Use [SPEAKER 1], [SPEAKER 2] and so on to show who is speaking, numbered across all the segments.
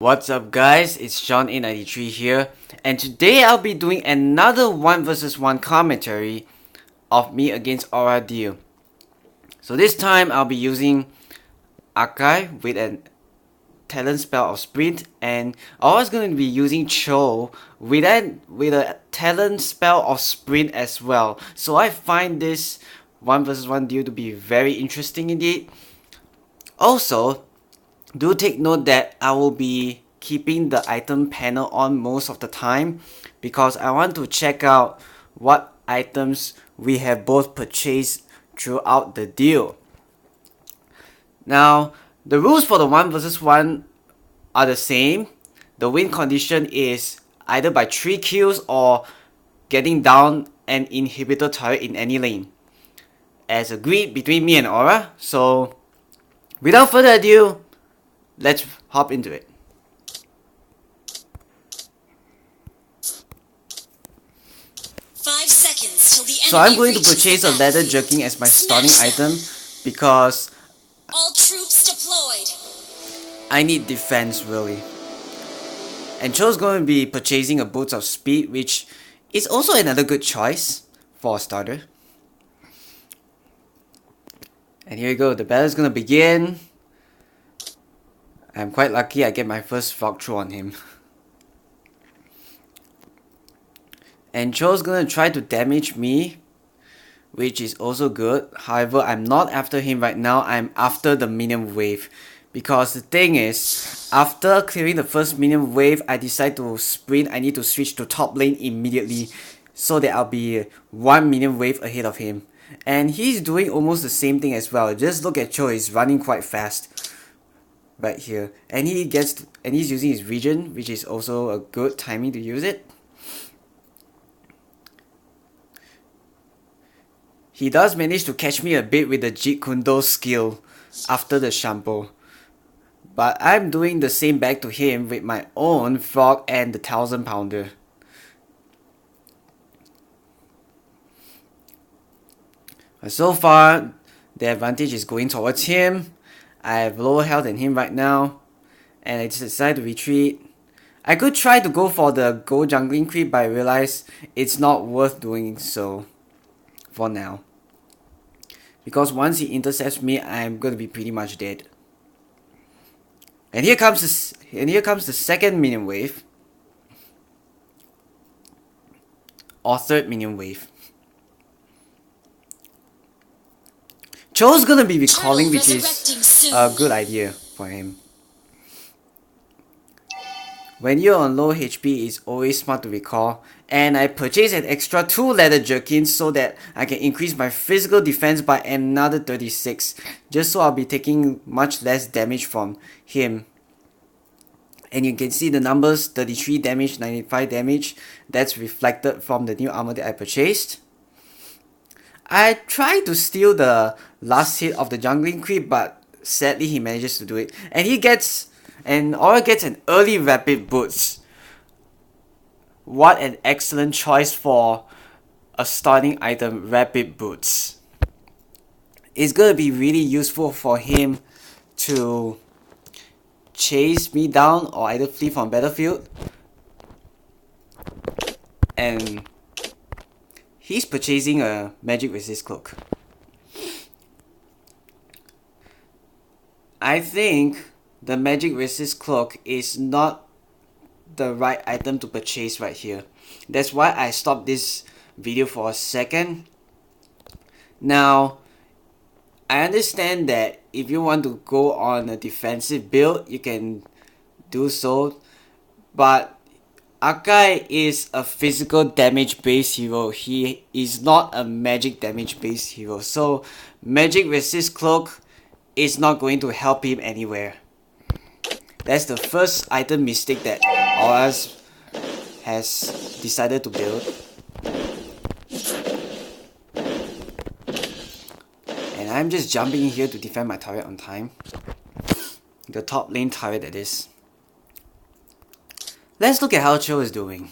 [SPEAKER 1] What's up guys, it's sean893 here, and today I'll be doing another 1 vs 1 commentary of me against Aura Deel. So this time I'll be using Akai with a talent spell of sprint, and I was going to be using Chou with a talent spell of sprint as well. So I find this 1 vs 1 duel to be very interesting indeed. Also, do take note that I will be keeping the item panel on most of the time because I want to check out what items we have both purchased throughout the deal. Now, the rules for the 1 vs 1 are the same. The win condition is either by 3 kills or getting down an inhibitor turret in any lane, as agreed between me and Aura. So, without further ado, let's hop into it. So I'm going to purchase a Leather Jerkin as my starting item because
[SPEAKER 2] all troops deployed.
[SPEAKER 1] I need defense really. And Chou's going to be purchasing a Boots of Speed, which is also another good choice for a starter. And here we go, the battle is going to begin. I'm quite lucky I get my first walkthrough on him. And Chou's gonna try to damage me, which is also good. However, I'm not after him right now, I'm after the minion wave. Because the thing is, after clearing the first minion wave, I decide to sprint. I need to switch to top lane immediately so that I'll be 1 minion wave ahead of him. And he's doing almost the same thing as well. Just look at Chou, he's running quite fast right here, and he's using his regen, which is also a good timing to use it. He does manage to catch me a bit with the Jeet Kune Do skill after the shampoo, but I'm doing the same back to him with my own frog and the 1000 pounder. But so far, the advantage is going towards him. I have lower health than him right now, and I just decided to retreat. I could try to go for the gold jungling creep, but I realize it's not worth doing so for now. Because once he intercepts me, I'm gonna be pretty much dead. And here comes the second minion wave. Or third minion wave. Chou's gonna be recalling, which is a good idea for him. When you're on low HP, it's always smart to recall. And I purchased an extra 2 Leather Jerkins so that I can increase my physical defense by another 36. Just so I'll be taking much less damage from him. And you can see the numbers, 33 damage, 95 damage. That's reflected from the new armor that I purchased. I tried to steal the last hit of the jungling creep, but sadly he manages to do it. And Aura gets an early rapid boost. What an excellent choice for a starting item, rapid boots. It's gonna be really useful for him to chase me down or either flee from battlefield. And he's purchasing a magic resist cloak. I think the magic resist cloak is not the right item to purchase right here. That's why I stopped this video for a second. Now, I understand that if you want to go on a defensive build, you can do so, but Akai is a physical damage based hero. He is not a magic damage based hero. So magic resist cloak is not going to help him anywhere. That's the first item mistake that Aura has decided to build. And I'm just jumping in here to defend my turret on time. The top lane turret, that is. Let's look at how Chou is doing.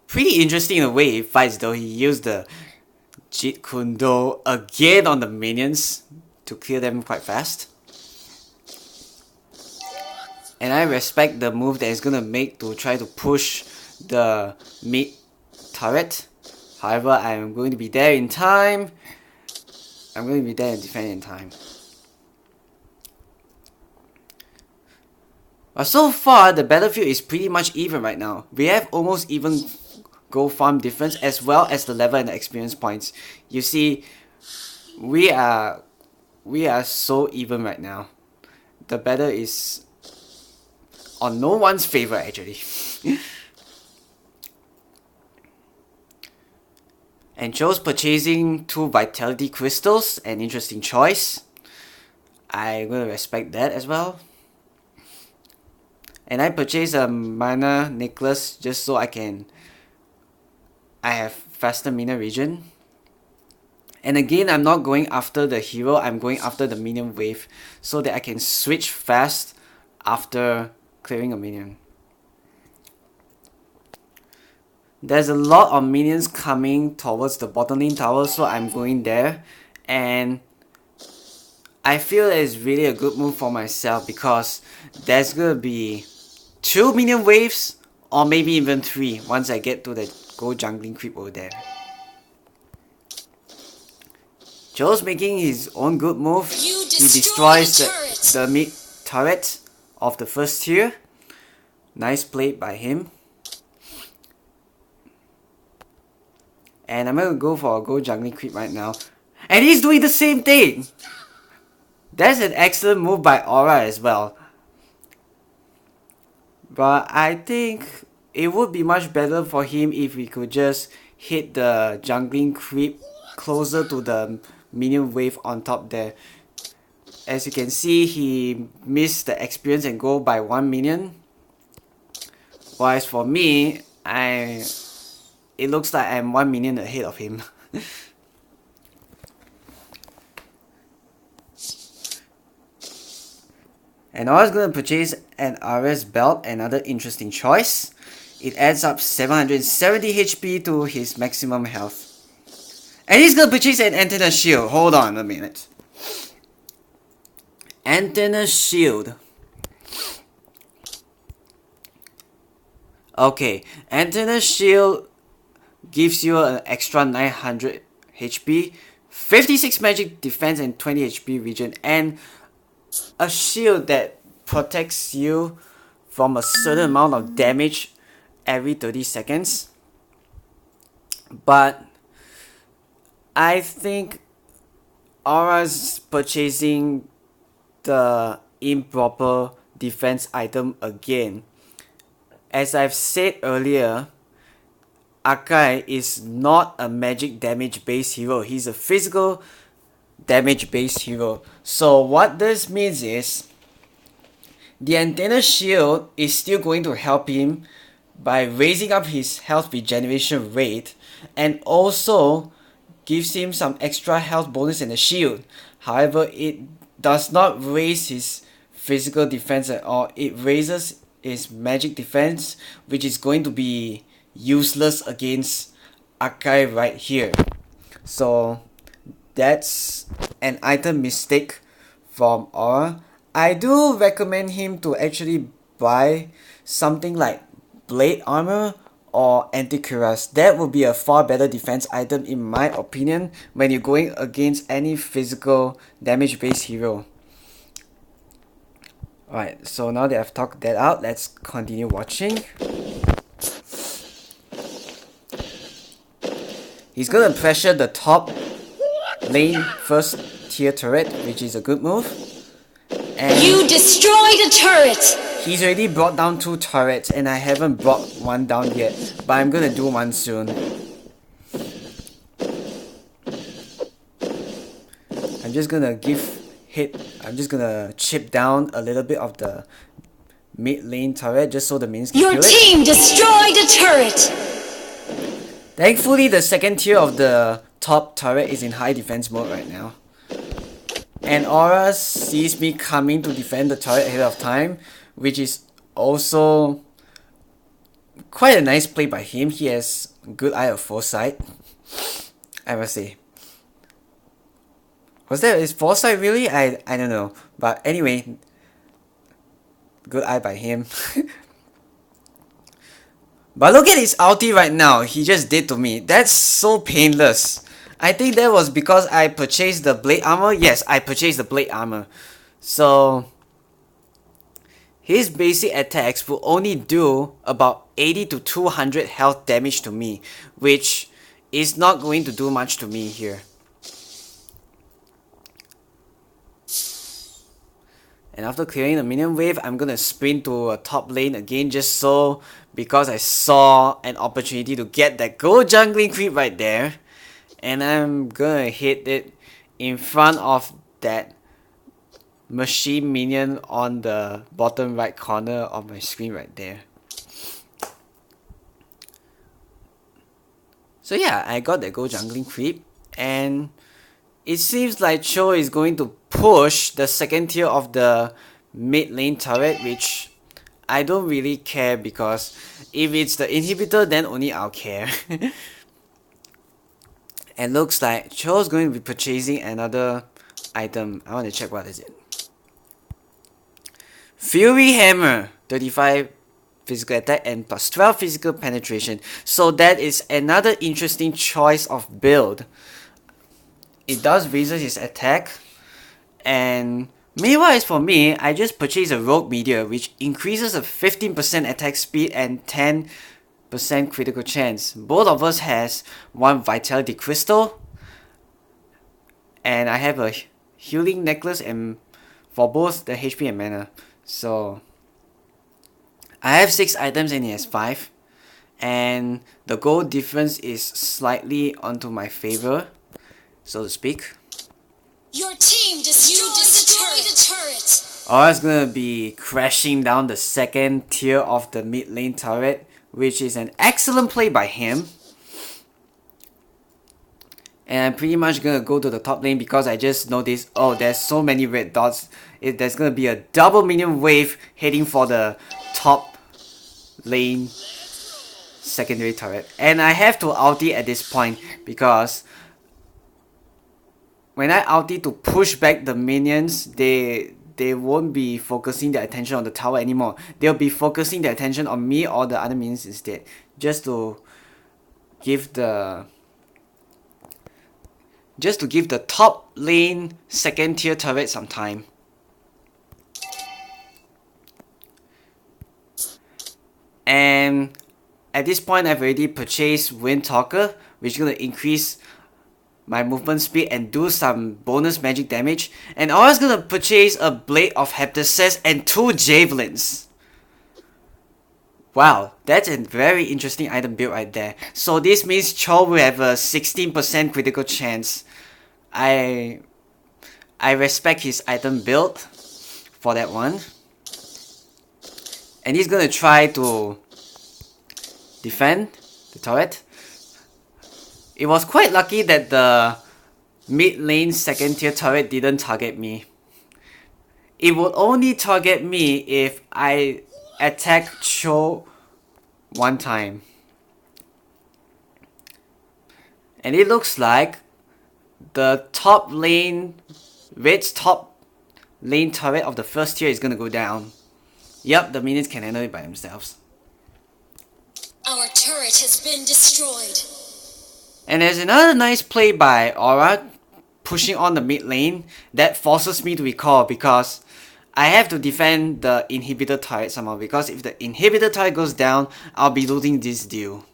[SPEAKER 1] Pretty interesting in the way he fights though. He used the Jeet Kune Do again on the minions to clear them quite fast. And I respect the move that he's gonna make to try to push the mid turret. However, I'm going to be there in time. I'm going to be there and defend in time. But so far, the battlefield is pretty much even right now. We have almost even gold farm difference as well as the level and the experience points. You see, we are so even right now. The battle is on no one's favor actually. And Chou's purchasing 2 vitality crystals, an interesting choice. I'm gonna respect that as well. And I purchased a mana necklace just so I have faster minion regen. And again, I'm not going after the hero, I'm going after the minion wave so that I can switch fast after clearing a minion. There's a lot of minions coming towards the bottom lane tower, so I'm going there. And I feel that it's really a good move for myself because there's gonna be 2 minion waves or maybe even 3 once I get to the gold jungling creep over there. Chou's making his own good move. He destroys the mid turret of the first tier. Nice play by him. And I'm gonna go for a gold jungling creep right now. And he's doing the same thing! That's an excellent move by Aura as well. But I think it would be much better for him if we could just hit the jungling creep closer to the minion wave on top there. As you can see, he missed the experience and gold by 1 minion. Whereas for me, it looks like I'm 1 minion ahead of him. And I was going to purchase an RS belt, another interesting choice. It adds up 770 HP to his maximum health. And he's going to purchase an Athena shield. Hold on a minute. Athena shield. Okay, Athena shield gives you an extra 900 HP, 56 magic defense and 20 HP regen, and a shield that protects you from a certain amount of damage every 30 seconds. But I think Aura's purchasing the improper defense item again. As I've said earlier, Akai is not a magic damage based hero. He's a physical damage based hero. So what this means is the Athena shield is still going to help him by raising up his health regeneration rate and also gives him some extra health bonus in the shield. However, it does not raise his physical defense at all. It raises his magic defense, which is going to be useless against Akai right here. So that's an item mistake from Aura. I do recommend him to actually buy something like Blade Armor or Anti-Cuirass. That would be a far better defense item in my opinion when you're going against any physical damage based hero. Alright, so now that I've talked that out, let's continue watching. He's gonna pressure the top lane first tier turret, which is a good move. And
[SPEAKER 2] You destroyed a turret!
[SPEAKER 1] he's already brought down 2 turrets and I haven't brought one down yet, but I'm gonna do one soon. I'm just gonna chip down a little bit of the mid lane turret just so the minions can
[SPEAKER 2] Your
[SPEAKER 1] kill it.
[SPEAKER 2] team destroyed a turret!
[SPEAKER 1] Thankfully, the second tier of the top turret is in high defense mode right now. And Aura sees me coming to defend the turret ahead of time, which is also quite a nice play by him. He has a good eye of foresight, I must say. Was that his foresight really? I don't know. But anyway, good eye by him. But look at his ulti right now. He just did to me. That's so painless. I think that was because I purchased the blade armor. Yes, I purchased the blade armor. So his basic attacks will only do about 80 to 200 health damage to me, which is not going to do much to me here. And after clearing the minion wave, I'm gonna sprint to a top lane again just so, because I saw an opportunity to get that gold jungling creep right there. And I'm gonna hit it in front of that machine minion on the bottom right corner of my screen right there. So yeah, I got that gold jungling creep, and it seems like Chou is going to push the second tier of the mid lane turret, which I don't really care, because if it's the inhibitor, then only I'll care. And looks like Chou is going to be purchasing another item. I want to check what is it. Fury Hammer, 35 physical attack and plus 12 physical penetration. So that is another interesting choice of build. It does raise his attack, and meanwhile for me, I just purchased a Rogue Meteor, which increases a 15% attack speed and 10% critical chance. Both of us has one Vitality Crystal, and I have a healing necklace and for both the HP and mana. So I have 6 items and he has 5, and the gold difference is slightly onto my favor, so to speak.
[SPEAKER 2] Your team destroyed a turret.
[SPEAKER 1] Aura's gonna be crashing down the second tier of the mid lane turret, which is an excellent play by him. And I'm pretty much gonna go to the top lane because I just noticed, oh, there's so many red dots. There's gonna be a double minion wave heading for the top lane secondary turret. And I have to ulti at this point, because when I ulti to push back the minions, they won't be focusing their attention on the tower anymore. They'll be focusing their attention on me or the other minions instead, just to give the top lane second tier turret some time. And at this point, I've already purchased Windtalker, which is going to increase my movement speed and do some bonus magic damage. And I was going to purchase a Blade of Heptasis and 2 Javelins. Wow, that's a very interesting item build right there. So this means Chou will have a 16% critical chance. I respect his item build for that one. And he's gonna try to defend the turret. It was quite lucky that the mid lane second tier turret didn't target me. It would only target me if I attack Chou one time. And it looks like the top lane, red's top lane turret of the first tier is gonna go down. Yep, the minions can handle it by themselves.
[SPEAKER 2] Our turret has been destroyed.
[SPEAKER 1] And there's another nice play by Aura, pushing on the mid lane. That forces me to recall, because I have to defend the inhibitor turret somehow, because if the inhibitor turret goes down, I'll be losing this deal.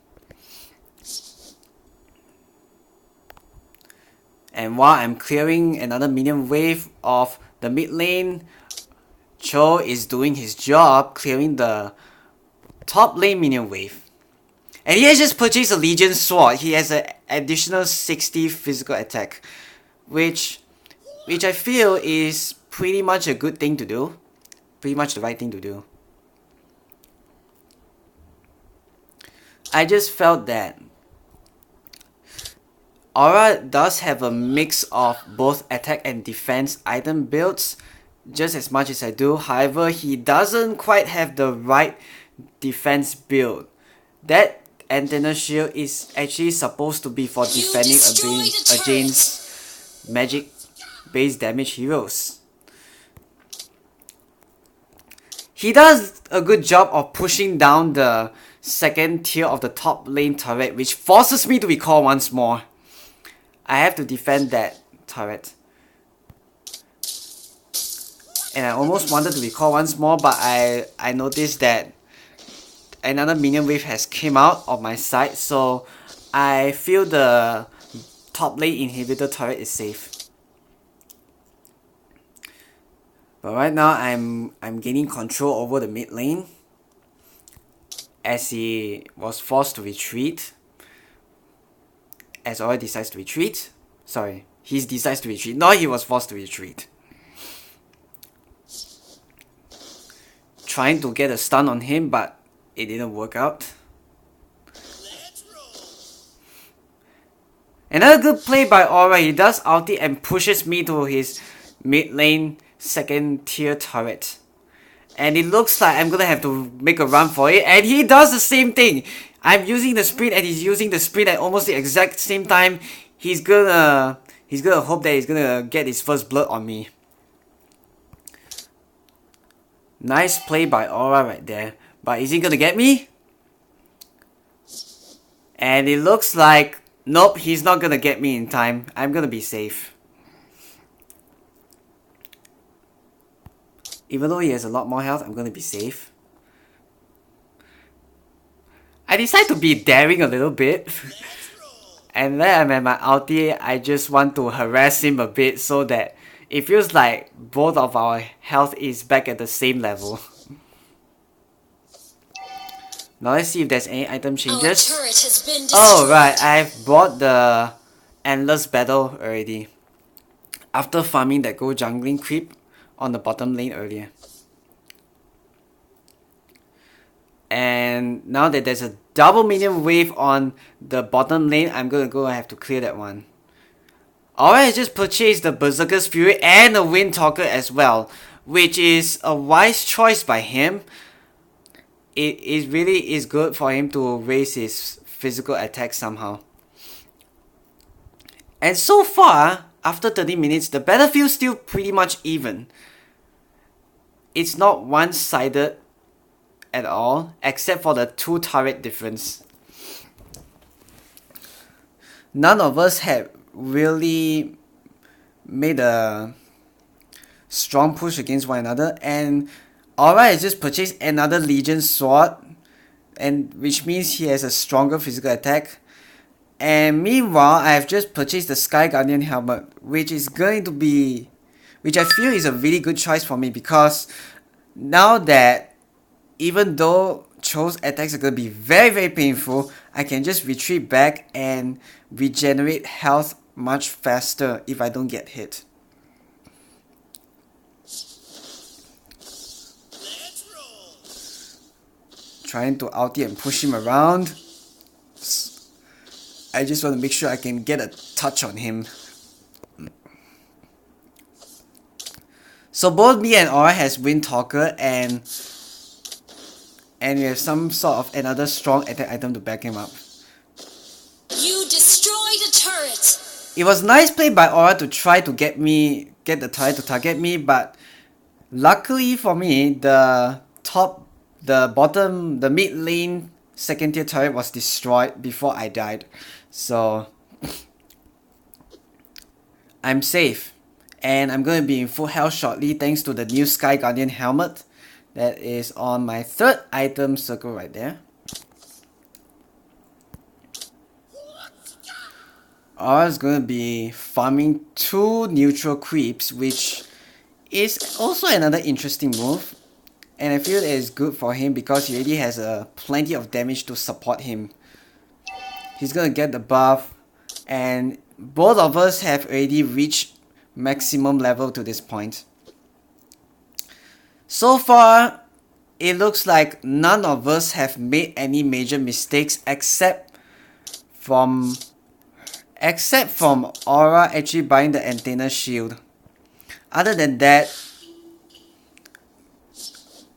[SPEAKER 1] And while I'm clearing another minion wave of the mid lane, Chou is doing his job clearing the top lane minion wave. And he has just purchased a Legion Sword. He has an additional 60 physical attack, which I feel is pretty much a good thing to do. Pretty much the right thing to do. I just felt that Aura does have a mix of both attack and defense item builds, just as much as I do. However, he doesn't quite have the right defense build. That Antenna Shield is actually supposed to be for defending against magic base damage heroes. He does a good job of pushing down the second tier of the top lane turret, which forces me to recall once more. I have to defend that turret. And I almost wanted to recall once more, but I noticed that another minion wave has came out of my side, so I feel the top lane inhibitor turret is safe. But right now I'm gaining control over the mid lane as he was forced to retreat. As Aura decides to retreat. Sorry, he decides to retreat. No, he was forced to retreat. Trying to get a stun on him, but it didn't work out. Another good play by Aura. He does ulti and pushes me to his mid lane second tier turret. And it looks like I'm gonna have to make a run for it. And he does the same thing. I'm using the sprint and he's using the sprint at almost the exact same time. He's gonna hope that he's gonna get his first blood on me. Nice play by Aura right there. But is he gonna get me? And it looks like, nope, he's not gonna get me in time. I'm gonna be safe. Even though he has a lot more health, I'm gonna be safe. I decide to be daring a little bit. And then I'm at my ulti, I just want to harass him a bit so that it feels like both of our health is back at the same level. Now let's see if there's any item changes. Oh right, I've bought the Endless Battle already. After farming that go jungling creep on the bottom lane earlier. And now that there's a double minion wave on the bottom lane, I'm gonna go and have to clear that one. Alright, I just purchased the Berserker's Fury and the Windtalker as well, which is a wise choice by him. It really is good for him to raise his physical attack somehow. And so far, after 30 minutes, the battlefield's still pretty much even. It's not one-sided at all, except for the 2 turret difference. None of us have really made a strong push against one another, and Aura has just purchased another Legion sword, and which means he has a stronger physical attack. And meanwhile, I have just purchased the Sky Guardian helmet, which is going to be, which I feel is a really good choice for me, because now that even though Chou's attacks are going to be very, very painful, I can just retreat back and regenerate health much faster if I don't get hit. Trying to ulti and push him around. I just want to make sure I can get a touch on him. So both me and Aura has Windtalker, and we have some sort of another strong attack item to back him up.
[SPEAKER 2] You destroyed a turret.
[SPEAKER 1] It was nice play by Aura to try to get the turret to target me, but luckily for me, the mid lane second tier turret was destroyed before I died. So I'm safe. And I'm going to be in full health shortly thanks to the new Sky Guardian helmet that is on my 3rd item circle right there. Aura's going to be farming 2 neutral creeps, which is also another interesting move. And I feel that it's good for him because he already has plenty of damage to support him. He's going to get the buff, and both of us have already reached maximum level to this point. So far, it looks like none of us have made any major mistakes except from Aura actually buying the Athena shield. Other than that,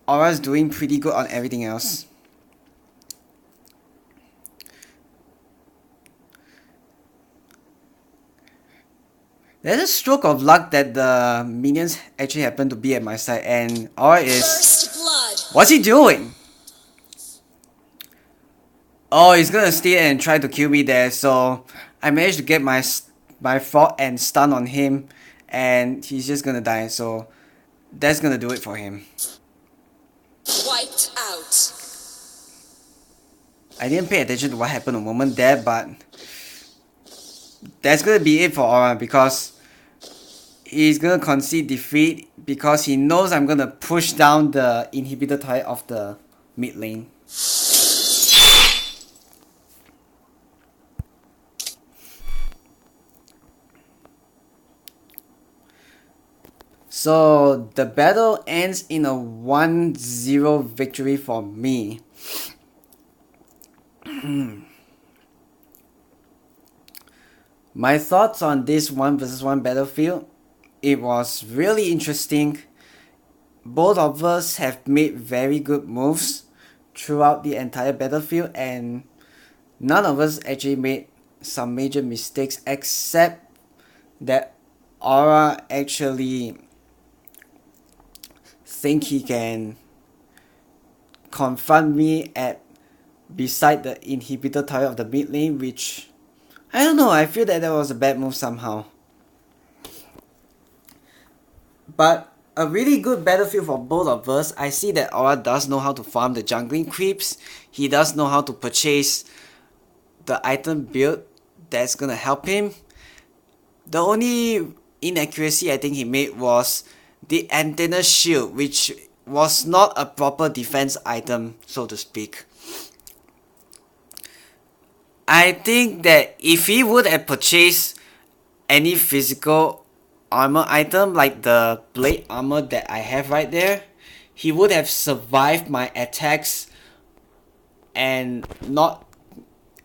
[SPEAKER 1] Aura's doing pretty good on everything else. There's a stroke of luck that the minions actually happen to be at my side, and Aura is...
[SPEAKER 2] First blood.
[SPEAKER 1] What's he doing? Oh, he's gonna stay and try to kill me there, so I managed to get my fort and stun on him, and he's just gonna die, so that's gonna do it for him.
[SPEAKER 2] Wiped out.
[SPEAKER 1] I didn't pay attention to what happened a moment there, but that's gonna be it for Aura, because he's gonna concede defeat because he knows I'm gonna push down the inhibitor turret of the mid lane. So the battle ends in a 1-0 victory for me. My thoughts on this 1 versus 1 battlefield. It was really interesting. Both of us have made very good moves throughout the entire battlefield, and none of us actually made some major mistakes, except that Aura actually think he can confront me at beside the inhibitor turret of the mid lane, which I don't know, I feel that was a bad move somehow. But a really good battlefield for both of us. I see that Aura does know how to farm the jungling creeps. He does know how to purchase the item build that's gonna help him. The only inaccuracy I think he made was the antenna shield, which was not a proper defense item, so to speak. I think that if he would have purchased any physical armor item like the blade armor that I have right there, he would have survived my attacks and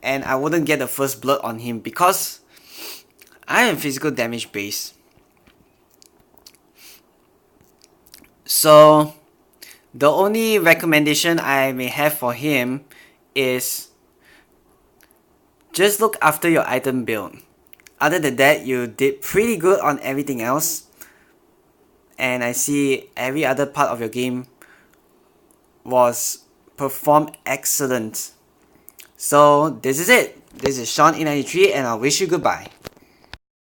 [SPEAKER 1] I wouldn't get the first blood on him, because I am physical damage based. So the only recommendation I may have for him is just look after your item build. Other than that, you did pretty good on everything else, and I see every other part of your game was performed excellent. So this is it. This is sean893, and I wish you goodbye.